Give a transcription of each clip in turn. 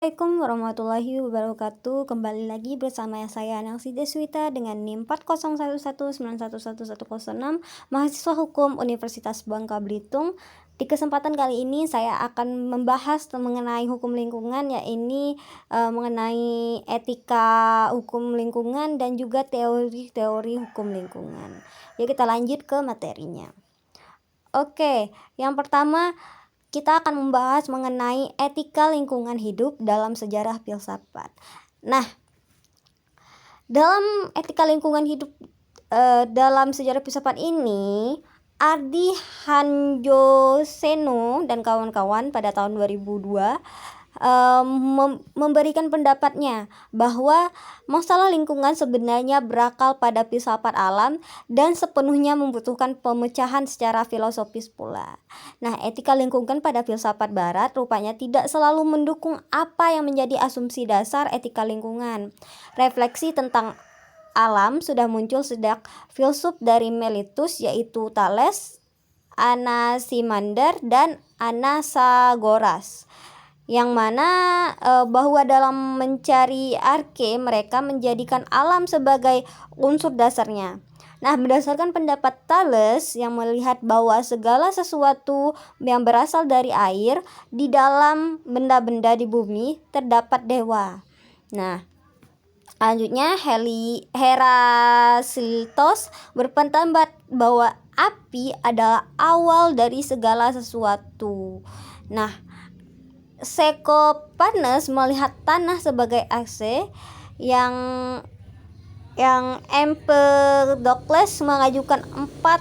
Assalamualaikum warahmatullahi wabarakatuh. Kembali lagi bersama saya Nelsi Deswita dengan NIM 4011911110, mahasiswa hukum Universitas Bangka Belitung. Di kesempatan kali ini saya akan membahas mengenai hukum lingkungan, yaitu mengenai etika hukum lingkungan dan juga teori-teori hukum lingkungan. Yuk kita lanjut ke materinya. Oke, yang pertama kita akan membahas mengenai etika lingkungan hidup dalam sejarah filsafat. Nah, dalam etika lingkungan hidup dalam sejarah filsafat ini, Ardi Hanjoseno dan kawan-kawan pada tahun 2002 memberikan pendapatnya bahwa masalah lingkungan sebenarnya berakar pada filsafat alam dan sepenuhnya membutuhkan pemecahan secara filosofis pula. Nah, etika lingkungan pada filsafat barat rupanya tidak selalu mendukung apa yang menjadi asumsi dasar etika lingkungan. Refleksi tentang alam sudah muncul sejak filsuf dari Miletus, yaitu Thales, Anaximander, dan Anaxagoras, yang mana bahwa dalam mencari arke mereka menjadikan alam sebagai unsur dasarnya. Nah, berdasarkan pendapat Thales yang melihat bahwa segala sesuatu yang berasal dari air di dalam benda-benda di bumi terdapat dewa. Nah, selanjutnya Herasitos berpendapat bahwa api adalah awal dari segala sesuatu. Nah, Sekopanes melihat tanah sebagai AC, yang Empedokles mengajukan 4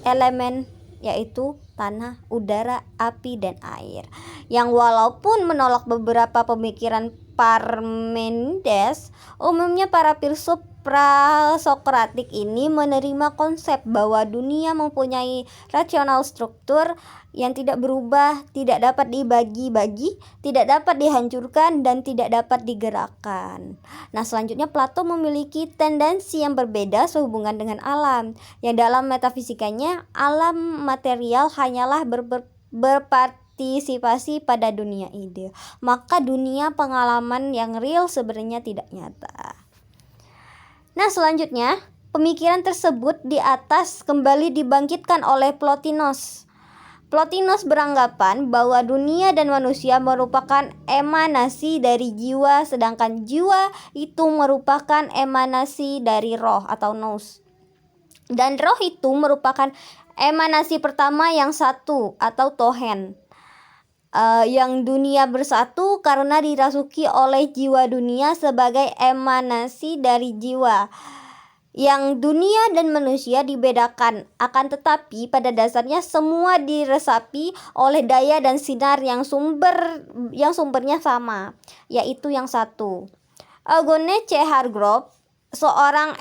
elemen, yaitu tanah, udara, api, dan air, yang walaupun menolak beberapa pemikiran Parmenides, umumnya para filsuf prasokratik ini menerima konsep bahwa dunia mempunyai rasional struktur yang tidak berubah, tidak dapat dibagi-bagi, tidak dapat dihancurkan, dan tidak dapat digerakkan. Nah, selanjutnya Plato memiliki tendensi yang berbeda sehubungan dengan alam, yang dalam metafisikanya alam material hanyalah berpartisipasi pada dunia ide, maka dunia pengalaman yang real sebenarnya tidak nyata. Nah, selanjutnya pemikiran tersebut di atas kembali dibangkitkan oleh Plotinus. Plotinus beranggapan bahwa dunia dan manusia merupakan emanasi dari jiwa, sedangkan jiwa itu merupakan emanasi dari roh atau nous. Dan roh itu merupakan emanasi pertama yang satu atau tohen. Yang dunia bersatu karena dirasuki oleh jiwa dunia sebagai emanasi dari jiwa. Yang dunia dan manusia dibedakan, akan tetapi pada dasarnya semua diresapi oleh daya dan sinar yang sumbernya sama, yaitu yang satu. Eugene C. Hargrove, seorang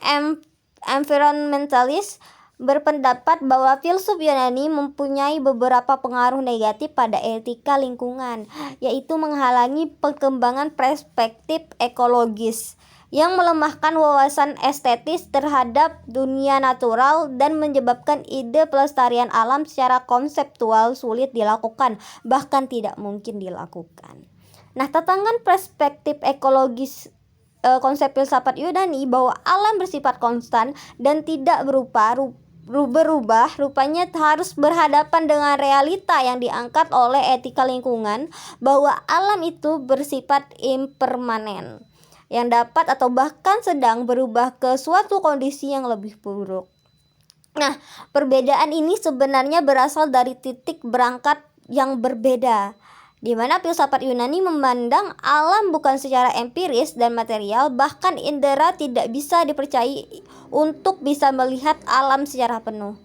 environmentalist, berpendapat bahwa filsuf Yunani mempunyai beberapa pengaruh negatif pada etika lingkungan, yaitu menghalangi perkembangan perspektif ekologis yang melemahkan wawasan estetis terhadap dunia natural dan menyebabkan ide pelestarian alam secara konseptual sulit dilakukan, bahkan tidak mungkin dilakukan. Nah, tantangan perspektif ekologis konsep filsafat Yunani bahwa alam bersifat konstan dan tidak berubah rupanya harus berhadapan dengan realita yang diangkat oleh etika lingkungan, bahwa alam itu bersifat impermanen, yang dapat atau bahkan sedang berubah ke suatu kondisi yang lebih buruk. Nah, perbedaan ini sebenarnya berasal dari titik berangkat yang berbeda, di mana filsafat Yunani memandang alam bukan secara empiris dan material, bahkan indera tidak bisa dipercayai untuk bisa melihat alam secara penuh.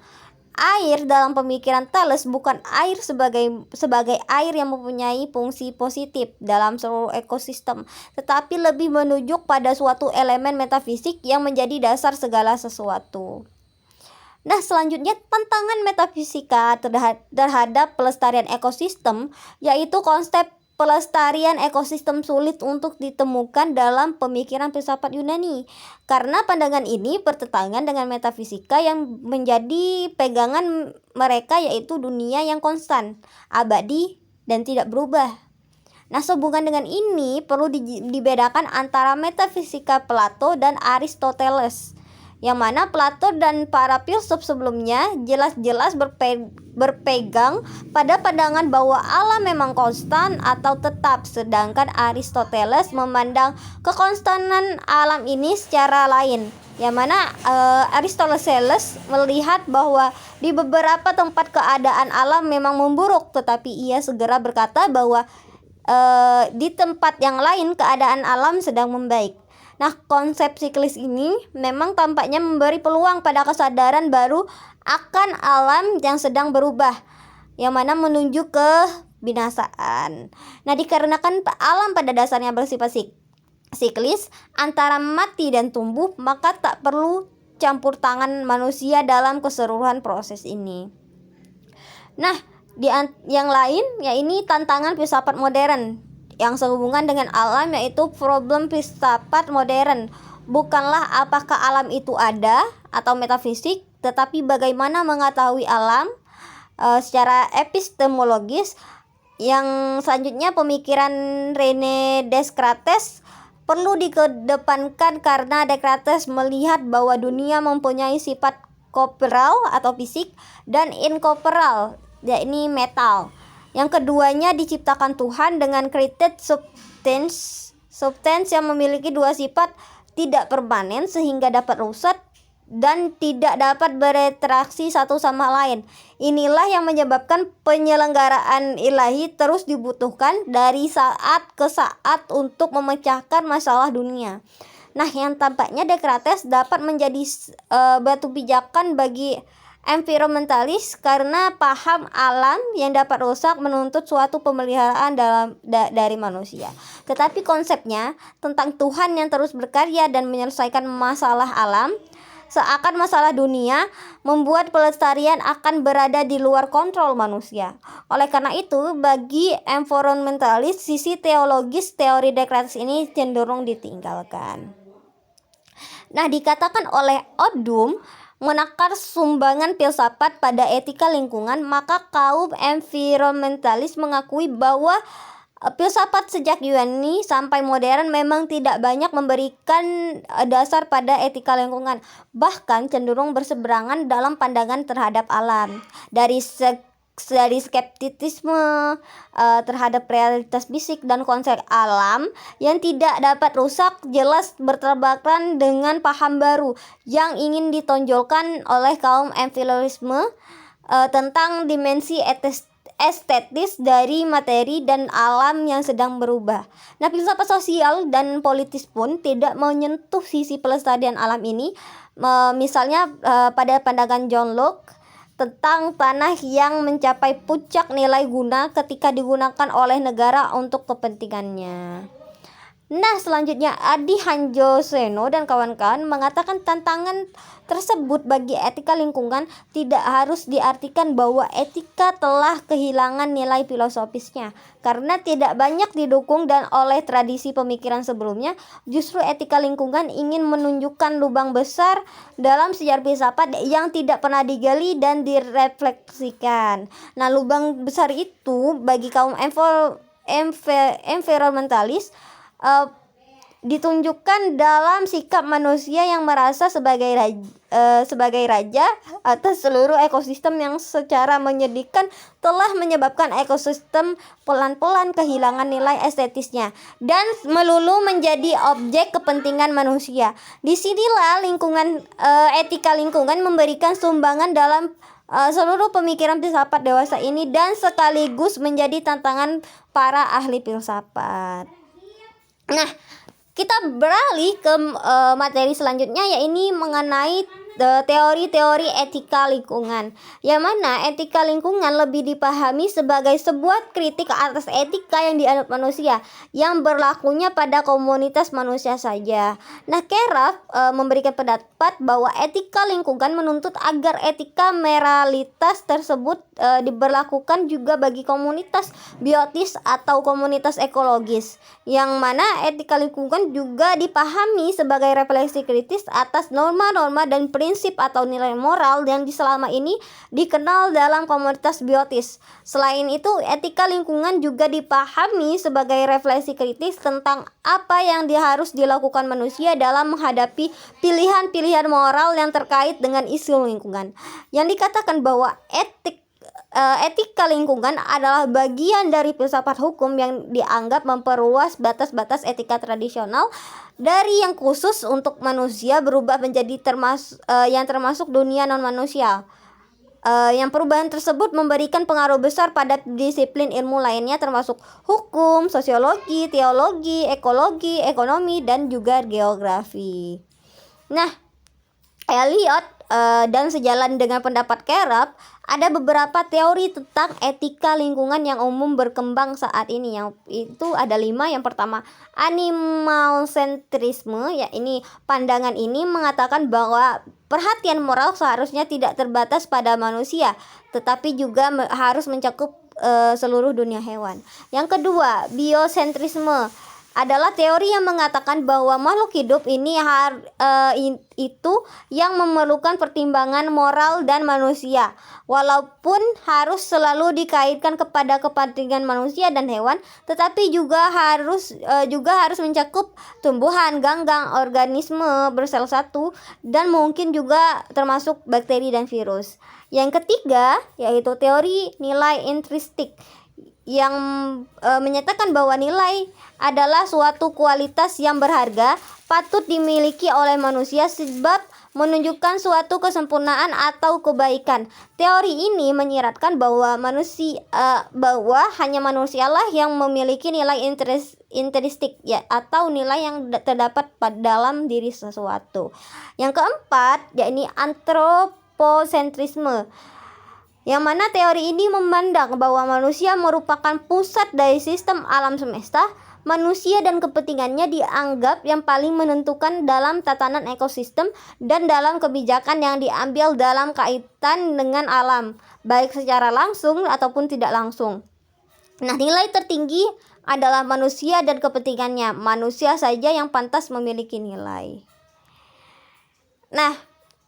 Air dalam pemikiran Thales bukan air sebagai air yang mempunyai fungsi positif dalam seluruh ekosistem, tetapi lebih menunjuk pada suatu elemen metafisik yang menjadi dasar segala sesuatu. Nah, selanjutnya tantangan metafisika terhadap pelestarian ekosistem, yaitu konsep pelestarian ekosistem sulit untuk ditemukan dalam pemikiran filsafat Yunani, karena pandangan ini bertentangan dengan metafisika yang menjadi pegangan mereka, yaitu dunia yang konstan, abadi, dan tidak berubah. Nah, sehubungan dengan ini perlu dibedakan antara metafisika Plato dan Aristoteles, yang mana Plato dan para filsuf sebelumnya jelas-jelas berpegang pada pandangan bahwa alam memang konstan atau tetap, sedangkan Aristoteles memandang kekonstanan alam ini secara lain, yang mana Aristoteles melihat bahwa di beberapa tempat keadaan alam memang memburuk, tetapi ia segera berkata bahwa di tempat yang lain keadaan alam sedang membaik. Nah, konsep siklis ini memang tampaknya memberi peluang pada kesadaran baru akan alam yang sedang berubah, yang mana menuju ke binasaan. Nah, dikarenakan alam pada dasarnya bersifat siklis antara mati dan tumbuh, maka tak perlu campur tangan manusia dalam keseluruhan proses ini. Nah, yang lain ya ini tantangan filsafat modern yang sehubungan dengan alam, yaitu problem filsafat modern bukanlah apakah alam itu ada atau metafisik, tetapi bagaimana mengetahui alam secara epistemologis. Yang selanjutnya pemikiran René Descartes perlu dikedepankan karena Descartes melihat bahwa dunia mempunyai sifat corporeal atau fisik dan incorporeal, yakni metal. Yang keduanya diciptakan Tuhan dengan created substance yang memiliki dua sifat tidak permanen sehingga dapat rusak dan tidak dapat berinteraksi satu sama lain. Inilah yang menyebabkan penyelenggaraan ilahi terus dibutuhkan dari saat ke saat untuk memecahkan masalah dunia. Nah, yang tampaknya Descartes dapat menjadi batu pijakan bagi environmentalis karena paham alam yang dapat rusak menuntut suatu pemeliharaan dari manusia. Tetapi konsepnya tentang Tuhan yang terus berkarya dan menyelesaikan masalah alam seakan masalah dunia membuat pelestarian akan berada di luar kontrol manusia. Oleh karena itu, bagi environmentalis, sisi teologis teori Descartes ini cenderung ditinggalkan. Nah, dikatakan oleh Odum menakar sumbangan filsafat pada etika lingkungan, maka kaum environmentalis mengakui bahwa filsafat sejak Yunani sampai modern memang tidak banyak memberikan dasar pada etika lingkungan, bahkan cenderung berseberangan dalam pandangan terhadap alam. Dari skeptisisme terhadap realitas fisik dan konsep alam yang tidak dapat rusak jelas bertabrakan dengan paham baru yang ingin ditonjolkan oleh kaum environmentalisme tentang dimensi estetis dari materi dan alam yang sedang berubah. Nah, filsafat sosial dan politis pun tidak menyentuh sisi pelestarian alam ini. Misalnya pada pandangan John Locke tentang tanah yang mencapai puncak nilai guna ketika digunakan oleh negara untuk kepentingannya. Nah, selanjutnya Adi Hanjoseno dan kawan-kawan mengatakan tantangan tersebut bagi etika lingkungan tidak harus diartikan bahwa etika telah kehilangan nilai filosofisnya karena tidak banyak didukung dan oleh tradisi pemikiran sebelumnya. Justru etika lingkungan ingin menunjukkan lubang besar dalam sejarah filsafat yang tidak pernah digali dan direfleksikan. Nah, lubang besar itu bagi kaum environmentalis ditunjukkan dalam sikap manusia yang merasa sebagai raja atas seluruh ekosistem yang secara menyedihkan telah menyebabkan ekosistem pelan-pelan kehilangan nilai estetisnya dan melulu menjadi objek kepentingan manusia. Disinilah etika lingkungan memberikan sumbangan dalam seluruh pemikiran filsafat dewasa ini dan sekaligus menjadi tantangan para ahli filsafat. Nah, kita beralih ke materi selanjutnya, yaitu mengenai teori-teori etika lingkungan, yang mana etika lingkungan lebih dipahami sebagai sebuah kritik atas etika yang dianut manusia yang berlakunya pada komunitas manusia saja. Nah, Keraf memberikan pendapat bahwa etika lingkungan menuntut agar etika moralitas tersebut diberlakukan juga bagi komunitas biotis atau komunitas ekologis, yang mana etika lingkungan juga dipahami sebagai refleksi kritis atas norma-norma dan prinsip prinsip atau nilai moral yang selama ini dikenal dalam komunitas biotis. Selain itu, etika lingkungan juga dipahami sebagai refleksi kritis tentang apa yang harus dilakukan manusia dalam menghadapi pilihan-pilihan moral yang terkait dengan isu lingkungan. Yang dikatakan bahwa etika lingkungan adalah bagian dari filsafat hukum yang dianggap memperluas batas-batas etika tradisional dari yang khusus untuk manusia berubah menjadi yang termasuk dunia non manusia. Yang perubahan tersebut memberikan pengaruh besar pada disiplin ilmu lainnya termasuk hukum, sosiologi, teologi, ekologi, ekonomi, dan juga geografi. Nah, Eliot dan sejalan dengan pendapat Carab, ada beberapa teori tentang etika lingkungan yang umum berkembang saat ini. Yang itu ada 5. Yang pertama, animal centrisme. Ya, ini pandangan ini mengatakan bahwa perhatian moral seharusnya tidak terbatas pada manusia, tetapi juga harus mencakup seluruh dunia hewan. Yang kedua, biosentrisme adalah teori yang mengatakan bahwa makhluk hidup ini itu yang memerlukan pertimbangan moral dan manusia, walaupun harus selalu dikaitkan kepada kepentingan manusia dan hewan, tetapi juga harus mencakup tumbuhan, ganggang, organisme bersel satu, dan mungkin juga termasuk bakteri dan virus. Yang ketiga yaitu teori nilai intristik yang menyatakan bahwa nilai adalah suatu kualitas yang berharga patut dimiliki oleh manusia sebab menunjukkan suatu kesempurnaan atau kebaikan. Teori ini menyiratkan bahwa hanya manusialah yang memiliki nilai intristik ya, atau nilai yang terdapat dalam diri sesuatu. Yang keempat yakni antropocentrisme, yang mana teori ini memandang bahwa manusia merupakan pusat dari sistem alam semesta. Manusia dan kepentingannya dianggap yang paling menentukan dalam tatanan ekosistem dan dalam kebijakan yang diambil dalam kaitan dengan alam, baik secara langsung ataupun tidak langsung. Nah, nilai tertinggi adalah manusia dan kepentingannya. Manusia saja yang pantas memiliki nilai. Nah,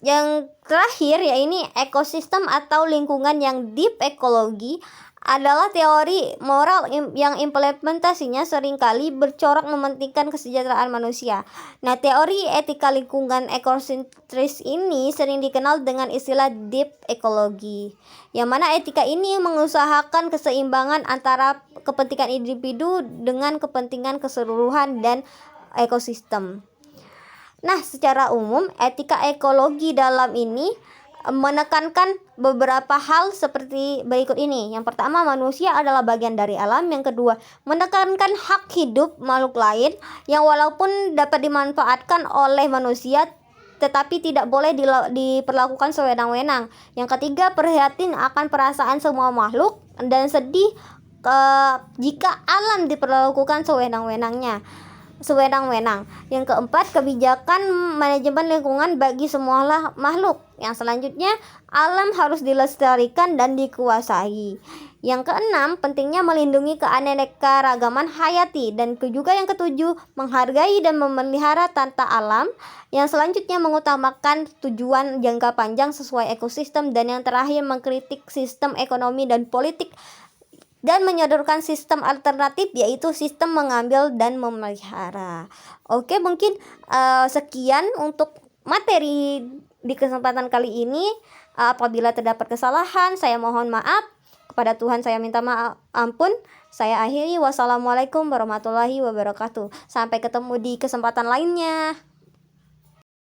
yang terakhir ya ini ekosistem atau lingkungan yang deep ekologi adalah teori moral yang implementasinya seringkali bercorak mementingkan kesejahteraan manusia. Nah, teori etika lingkungan ekosentris ini sering dikenal dengan istilah deep ekologi, yang mana etika ini mengusahakan keseimbangan antara kepentingan individu dengan kepentingan keseluruhan dan ekosistem. Nah, secara umum etika ekologi dalam ini menekankan beberapa hal seperti berikut ini. Yang pertama, manusia adalah bagian dari alam. Yang kedua, menekankan hak hidup makhluk lain yang walaupun dapat dimanfaatkan oleh manusia tetapi tidak boleh diperlakukan sewenang-wenang. Yang ketiga, prihatin akan perasaan semua makhluk dan sedih jika alam diperlakukan sewenang-wenang. Yang keempat, kebijakan manajemen lingkungan bagi semua makhluk. Yang selanjutnya, alam harus dilestarikan dan dikuasai. Yang keenam, pentingnya melindungi keanekaragaman hayati. Dan juga yang ketujuh, menghargai dan memelihara tata alam. Yang selanjutnya, mengutamakan tujuan jangka panjang sesuai ekosistem. Dan yang terakhir, mengkritik sistem ekonomi dan politik dan menyodorkan sistem alternatif, yaitu sistem mengambil dan memelihara. Oke, mungkin sekian untuk materi di kesempatan kali ini. Apabila terdapat kesalahan, saya mohon maaf. Kepada Tuhan saya minta ampun. Saya akhiri. Wassalamualaikum warahmatullahi wabarakatuh. Sampai ketemu di kesempatan lainnya.